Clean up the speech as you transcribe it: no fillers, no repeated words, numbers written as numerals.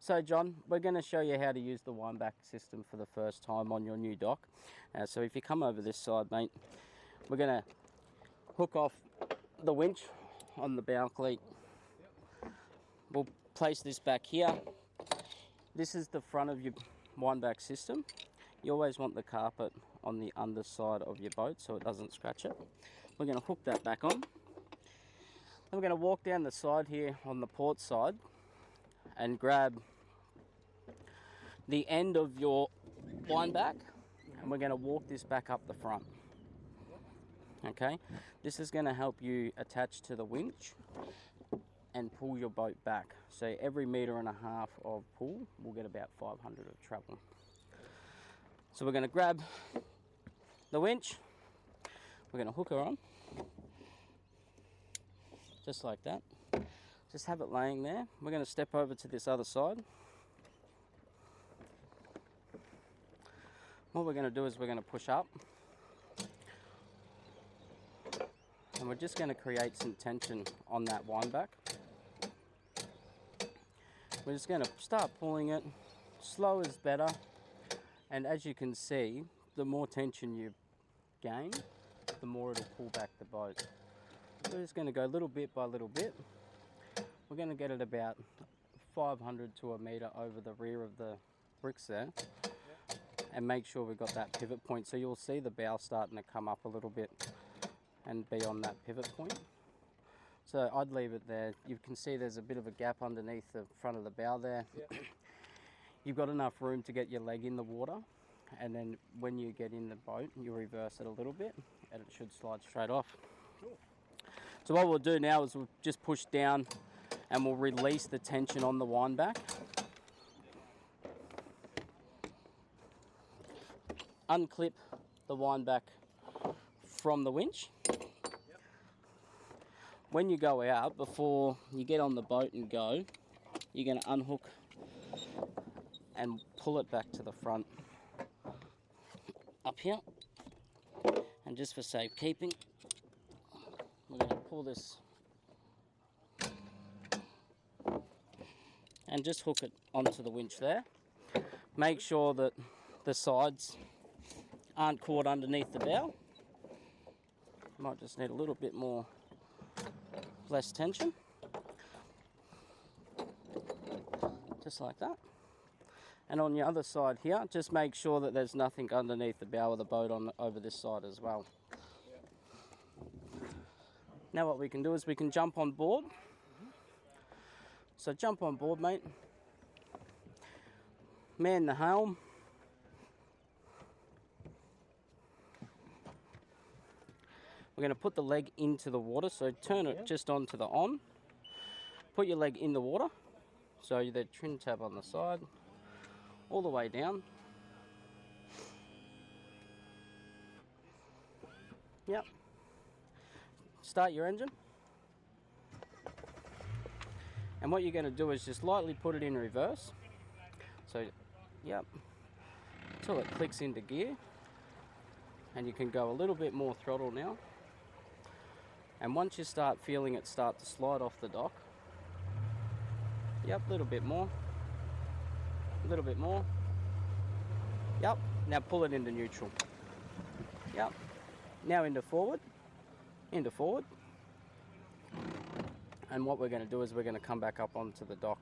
So John, we're going to show you how to use the windback system for the first time on your new dock. So if you come over this side, mate, we're going to hook off the winch on the bow cleat. We'll place this back here. This is the front of your windback system. You always want the carpet on the underside of your boat so it doesn't scratch it. We're going to hook that back on. Then we're going to walk down the side here on the port side and grab the end of your windback, and we're going to walk this back up the front. Okay, this is going to help you attach to the winch and pull your boat back. So every 1.5 meters of pull will get about 500 of travel. So we're going to grab the winch, we're going to hook her on just like that. Just have it laying there. We're going to step over to this other side. What we're going to do is we're going to push up, and we're just going to create some tension on that windback. We're just going to start pulling it. Slow is better, and as you can see, the more tension you gain, the more it'll pull back the boat. We're just going to go little bit by little bit. We're going to get it about 500 to 1 meter over the rear of the bricks there, and make sure we've got that pivot point. So you'll see the bow starting to come up a little bit and be on that pivot point. So I'd leave it there. You can see there's a bit of a gap underneath the front of the bow there. You've got enough room to get your leg in the water, and then when you get in the boat, you reverse it a little bit and it should slide straight off. Cool. So what we'll do now is we'll just push down and we'll release the tension on the windback. Unclip the windback from the winch. When you go out, before you get on the boat and go, you're going to unhook and pull it back to the front up here. And just for safekeeping, we're going to pull this and just hook it onto the winch there. Make sure that the sides aren't caught underneath the bow. Might just need a little bit more, less tension. Just like that. And on the other side here, just make sure that there's nothing underneath the bow of the boat over this side as well. Now what we can do is we can jump on board. So jump on board, mate. Man the helm. We're going to put the leg into the water, so turn it just onto the on. Put your leg in the water, so the trim tab on the side, all the way down. Yep. Start your engine. And what you're going to do is just lightly put it in reverse. So, yep, until it clicks into gear. And you can go a little bit more throttle now. And once you start feeling it start to slide off the dock, yep, a little bit more, a little bit more, yep, now pull it into neutral, yep, now into forward, and what we're going to do is we're going to come back up onto the dock.